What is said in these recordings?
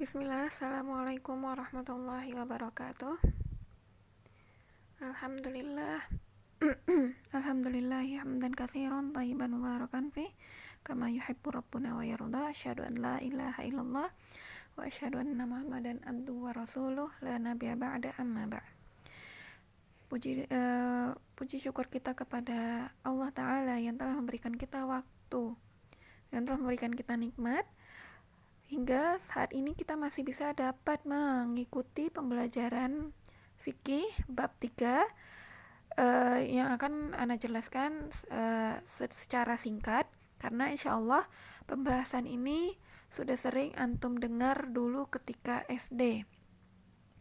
Bismillah, Assalamualaikum warahmatullahi wabarakatuh. Alhamdulillah. Alhamdulillahi hamdan katsiran thayyiban mubarakan fi kama yuhibbu rabbuna wa yarda. Asyhadu an la ilaha illallah wa asyhadu anna Muhammadan abduhu wa rasuluh la nabiyya ba'da amma ba'd. Puji syukur kita kepada Allah Ta'ala yang telah memberikan kita waktu, yang telah memberikan kita nikmat hingga saat ini kita masih bisa dapat mengikuti pembelajaran fikih bab 3 yang akan Ana jelaskan secara singkat, karena insya Allah pembahasan ini sudah sering antum dengar dulu ketika SD.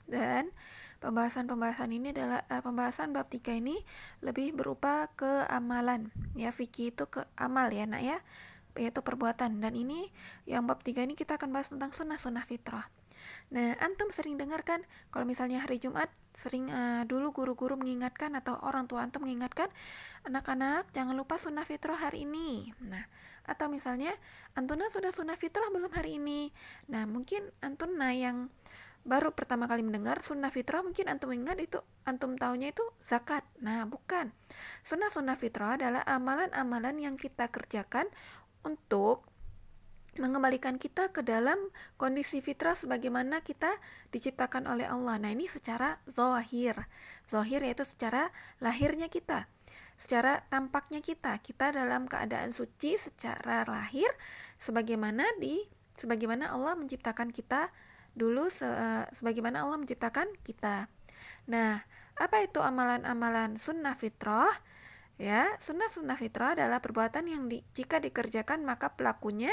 Dan pembahasan ini adalah pembahasan bab 3 ini lebih berupa ke amalan. Ya, fikih itu ke amal ya nak ya, yaitu perbuatan. Dan ini yang bab 3 ini kita akan bahas tentang sunnah-sunnah fitrah. Nah, antum sering dengar kan kalau misalnya hari Jumat sering dulu guru-guru mengingatkan atau orang tua antum mengingatkan, anak-anak jangan lupa sunnah fitrah hari ini. Nah, atau misalnya antuna sudah sunnah fitrah belum hari ini. Nah, mungkin antuna yang baru pertama kali mendengar sunnah fitrah, mungkin antum ingat itu, antum taunya itu zakat. Nah, bukan. Sunnah-sunnah fitrah adalah amalan-amalan yang kita kerjakan untuk mengembalikan kita ke dalam kondisi fitrah sebagaimana kita diciptakan oleh Allah. Nah, ini secara zahir. Zahir yaitu secara lahirnya kita. Secara tampaknya kita dalam keadaan suci secara lahir sebagaimana Allah menciptakan kita dulu, sebagaimana Allah menciptakan kita. Nah, apa itu amalan-amalan sunnah fitrah? Ya, sunnah fitrah adalah perbuatan yang jika dikerjakan maka pelakunya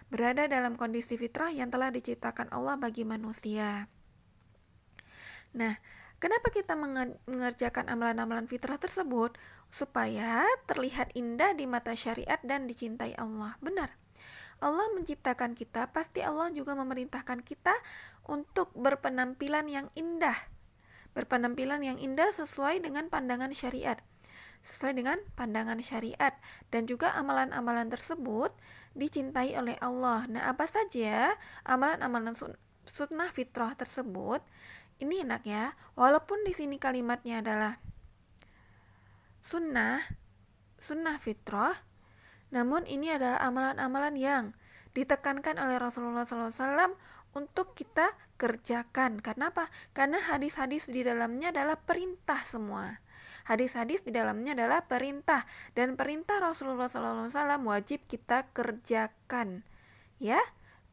berada dalam kondisi fitrah yang telah diciptakan Allah bagi manusia. Nah, kenapa kita mengerjakan amalan-amalan fitrah tersebut? Supaya terlihat indah di mata syariat dan dicintai Allah. Benar. Allah menciptakan kita, pasti Allah juga memerintahkan kita untuk berpenampilan yang indah. Berpenampilan yang indah sesuai dengan pandangan syariat. Dan juga amalan-amalan tersebut dicintai oleh Allah. Nah, apa saja amalan-amalan sunnah fitrah tersebut? Ini enak ya, walaupun di sini kalimatnya adalah sunnah fitrah, namun ini adalah amalan-amalan yang ditekankan oleh Rasulullah SAW untuk kita kerjakan. Karena apa? Karena hadis-hadis di dalamnya adalah perintah semua. Hadis-hadis di dalamnya adalah perintah, dan perintah Rasulullah SAW wajib kita kerjakan. Ya,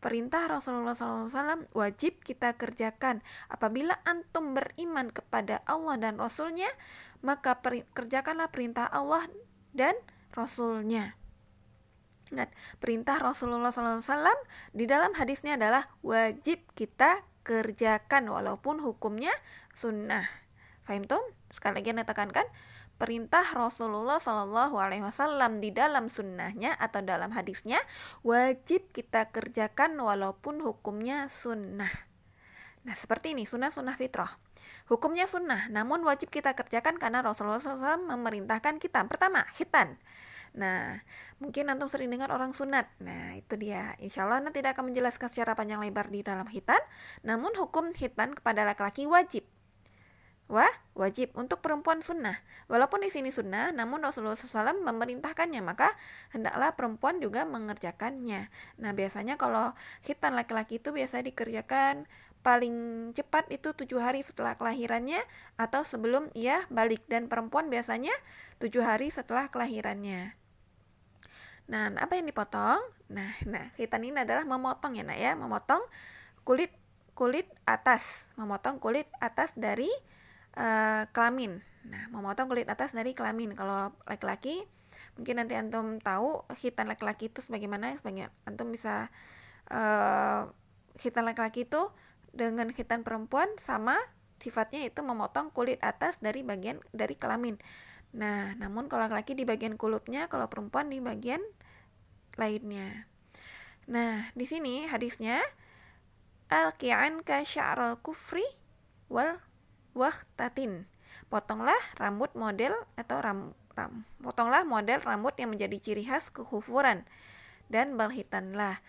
perintah Rasulullah SAW wajib kita kerjakan. Apabila antum beriman kepada Allah dan Rasulnya, maka kerjakanlah perintah Allah dan Rasulnya. Ingat, perintah Rasulullah SAW di dalam hadisnya adalah wajib kita kerjakan walaupun hukumnya sunnah. Fahim tuh? Sekali lagi tekankan, perintah Rasulullah SAW di dalam sunnahnya atau dalam hadisnya wajib kita kerjakan walaupun hukumnya sunnah. Nah, seperti ini sunnah fitrah. Hukumnya sunnah, namun wajib kita kerjakan karena Rasulullah SAW memerintahkan kita. Pertama, khitan. Nah, mungkin antum sering dengar orang sunat. Nah, itu dia. Insya Allah nanti tidak akan menjelaskan secara panjang lebar di dalam khitan. Namun hukum khitan kepada laki-laki wajib. Wajib untuk perempuan sunnah. Walaupun di sini sunnah, namun Rasulullah SAW memerintahkannya, maka hendaklah perempuan juga mengerjakannya. Nah, biasanya kalau khitan laki-laki itu biasa dikerjakan paling cepat itu 7 hari setelah kelahirannya atau sebelum ia balik, dan perempuan biasanya 7 hari setelah kelahirannya. Nah, apa yang dipotong? Nah, khitan ini adalah memotong ya nak ya, memotong kulit atas, dari kelamin. Nah, memotong kulit atas dari kelamin. Kalau laki-laki, mungkin nanti antum tahu khitan laki-laki itu sebagaimana. Antum bisa khitan laki-laki itu dengan khitan perempuan sama sifatnya, itu memotong kulit atas dari bagian dari kelamin. Nah, namun kalau laki-laki di bagian kulupnya, kalau perempuan di bagian lainnya. Nah, di sini hadisnya alqi'anka sya'ral kufri wal wahtatin. Potonglah rambut model atau potonglah model rambut yang menjadi ciri khas kekufuran dan berkhitanlah.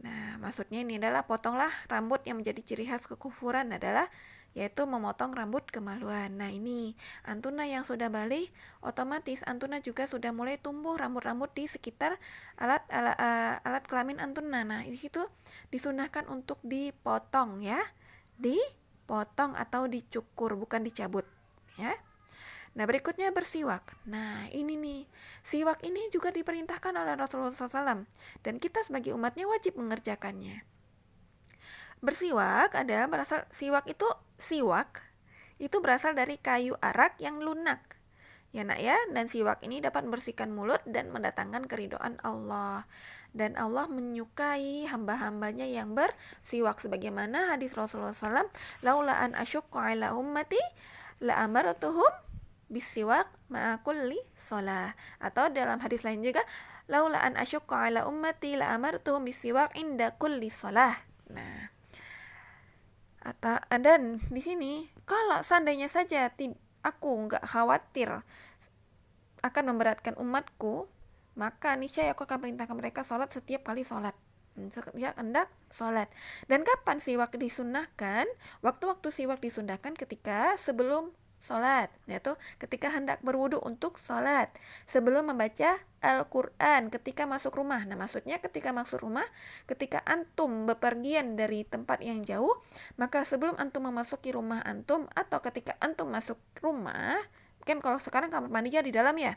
Nah, maksudnya ini adalah potonglah rambut yang menjadi ciri khas kekufuran adalah yaitu memotong rambut kemaluan. Nah, ini antuna yang sudah balik, otomatis antuna juga sudah mulai tumbuh rambut-rambut di sekitar alat kelamin antuna. Nah, di situ disunahkan untuk dipotong ya. Dipotong atau dicukur, bukan dicabut ya. Nah, berikutnya bersiwak. Nah, ini nih, siwak ini juga diperintahkan oleh Rasulullah SAW dan kita sebagai umatnya wajib mengerjakannya. Bersiwak adalah siwak itu berasal dari kayu arak yang lunak. Ya nak ya, dan siwak ini dapat membersihkan mulut dan mendatangkan keridhaan Allah. Dan Allah menyukai hamba-hambanya yang bersiwak sebagaimana hadis Rasulullah SAW, laula an asyukka ala ummati la amartuhum bisiwak ma'akulli sholah. Atau dalam hadis lain juga, laula an asyukka ala ummati la amartuhum bisiwak inda kulli sholah. Nah, dan di sini kalau seandainya saja aku nggak khawatir akan memberatkan umatku, maka niscaya aku akan perintahkan mereka sholat setiap kali sholat. Setiap hendak sholat. Dan kapan siwak disunahkan? Waktu-waktu siwak disunahkan ketika sebelum sholat, yaitu ketika hendak berwudu untuk sholat, sebelum membaca Al-Quran, ketika masuk rumah. Nah, maksudnya ketika masuk rumah, ketika antum bepergian dari tempat yang jauh, maka sebelum antum memasuki rumah antum, atau ketika antum masuk rumah, kan kalau sekarang kamar mandinya di dalam ya.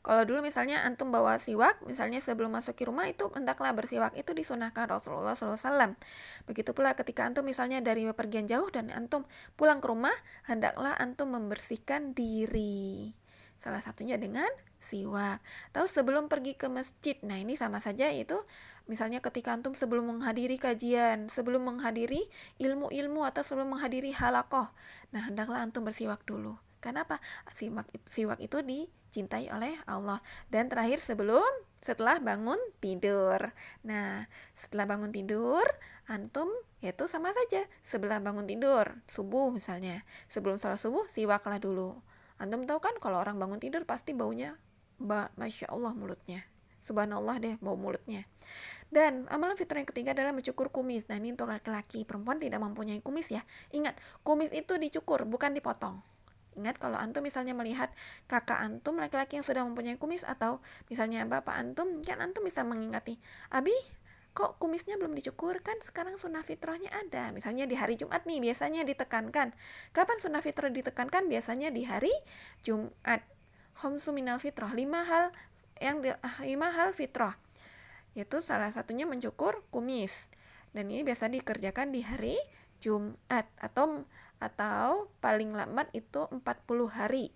Kalau dulu misalnya antum bawa siwak, misalnya sebelum masuk ke rumah itu hendaklah bersiwak, itu disunahkan Rasulullah SAW. Begitu pula ketika antum misalnya dari bepergian jauh dan antum pulang ke rumah, hendaklah antum membersihkan diri. Salah satunya dengan siwak. Atau sebelum pergi ke masjid, nah ini sama saja itu. Misalnya ketika antum sebelum menghadiri kajian, sebelum menghadiri ilmu-ilmu atau sebelum menghadiri halakoh, nah hendaklah antum bersiwak dulu. Kenapa? Siwak itu dicintai oleh Allah. Dan terakhir setelah bangun tidur. Nah, setelah bangun tidur, antum yaitu sama saja. Setelah bangun tidur, subuh misalnya, sebelum sholat subuh, siwaklah dulu. Antum tahu kan kalau orang bangun tidur pasti baunya, Masya Allah mulutnya. Subhanallah deh bau mulutnya. Dan amalan fitrah yang ketiga adalah mencukur kumis. Nah, ini untuk laki-laki. Perempuan tidak mempunyai kumis ya. Ingat, kumis itu dicukur, bukan dipotong. Ingat, kalau antum misalnya melihat kakak antum laki-laki yang sudah mempunyai kumis, atau misalnya bapak antum, kan antum bisa mengingati, Abi, kok kumisnya belum dicukur? Kan sekarang sunnah fitrahnya ada. Misalnya di hari Jumat nih biasanya ditekankan. Kapan sunnah fitrah ditekankan? Biasanya di hari Jumat. Khamsu minal fitrah, 5 hal fitrah. Yaitu salah satunya mencukur kumis. Dan ini biasa dikerjakan di hari Jumat atau paling lambat itu 40 hari.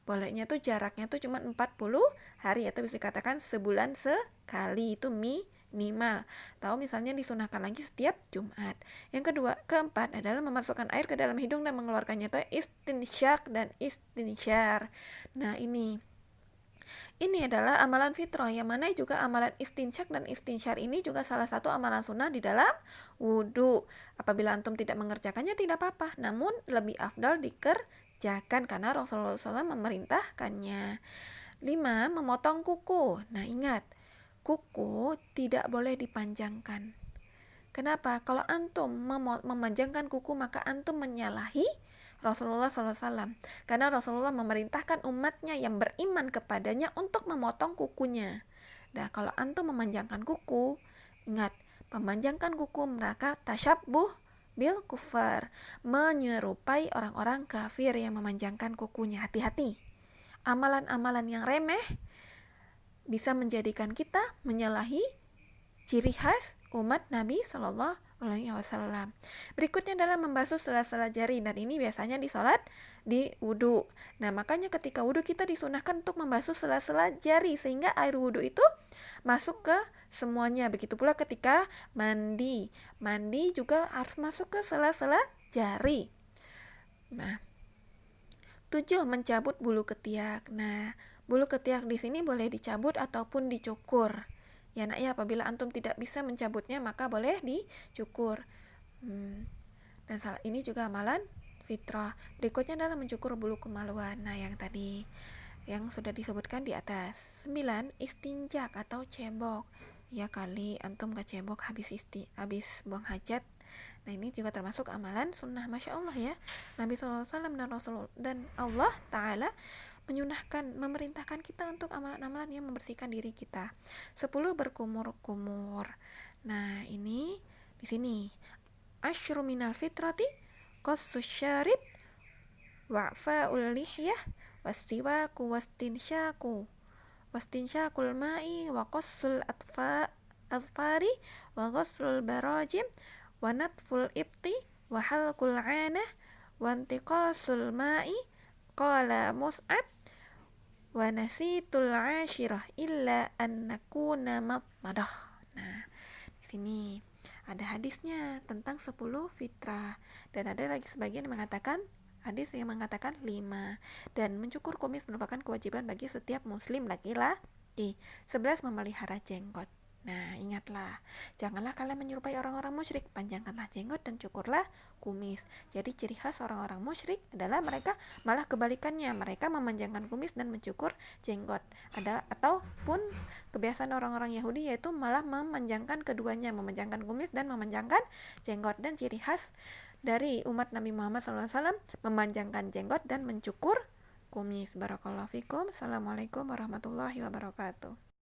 Bolehnya tuh jaraknya tuh cuma 40 hari, atau bisa dikatakan sebulan sekali, itu minimal. Tahu misalnya disunahkan lagi setiap Jumat. Yang keempat adalah memasukkan air ke dalam hidung dan mengeluarkannya, itu istinsyak dan istinsyar. Nah, ini adalah amalan fitrah, yang mana juga amalan istinsyak dan istinsyar ini juga salah satu amalan sunnah di dalam wudu. Apabila antum tidak mengerjakannya tidak apa-apa, namun lebih afdal dikerjakan karena Rasulullah SAW memerintahkannya. 5. Memotong kuku. Nah, ingat, kuku tidak boleh dipanjangkan. Kenapa? Kalau antum memanjangkan kuku, maka antum menyalahi Rasulullah SAW, karena Rasulullah memerintahkan umatnya yang beriman kepadanya untuk memotong kukunya. Nah, kalau antum memanjangkan kuku, ingat, memanjangkan kuku mereka tasyabbuh bil kufar, menyerupai orang-orang kafir yang memanjangkan kukunya. Hati-hati, amalan-amalan yang remeh bisa menjadikan kita menyalahi ciri khas umat Nabi Sallallahu Alaihi Wasallam. Berikutnya adalah membasuh sela-sela jari, dan ini biasanya di sholat, di wudu. Nah, makanya ketika wudu kita disunahkan untuk membasuh sela-sela jari sehingga air wudu itu masuk ke semuanya. Begitu pula ketika mandi juga harus masuk ke sela-sela jari. Nah, 7. Mencabut bulu ketiak. Nah, bulu ketiak di sini boleh dicabut ataupun dicukur. Ya nak ya, apabila antum tidak bisa mencabutnya maka boleh dicukur. Dan salah ini juga amalan fitrah. Berikutnya adalah mencukur bulu kemaluan. Nah, yang tadi yang sudah disebutkan di atas. 9. Istinjak atau cebok. Ya kali antum kecebok habis buang hajat. Nah ini juga termasuk amalan sunnah. Masya Allah ya, Nabi SAW dan Rasul dan Allah Ta'ala memerintahkan kita untuk amalan-amalan yang membersihkan diri kita. 10 berkumur-kumur. Nah ini di sini asyru minal fitrati qassus syarib wa'fa'ul lihyah wastiwaku wastinsyakul ma'i wa qassul atfari wa ghaslul barajim wa natful ibti wa halqul 'anah wa intiqasul ma'i. Qala Mus'ab wa nasitul 'ashirah illa an nakuna matmadah. Nah di sini ada hadisnya tentang 10 fitrah, dan ada lagi sebagian yang mengatakan hadis yang mengatakan 5. Dan mencukur kumis merupakan kewajiban bagi setiap muslim laki-laki. 11 memelihara jenggot. Nah ingatlah, janganlah kalian menyerupai orang-orang musyrik, panjangkanlah jenggot dan cukurlah kumis. Jadi ciri khas orang-orang musyrik adalah mereka malah kebalikannya, mereka memanjangkan kumis dan mencukur jenggot. Ada ataupun kebiasaan orang-orang Yahudi yaitu malah memanjangkan keduanya, memanjangkan kumis dan memanjangkan jenggot. Dan ciri khas dari umat Nabi Muhammad SAW memanjangkan jenggot dan mencukur kumis. Barakallahu fikum. Assalamualaikum warahmatullahi wabarakatuh.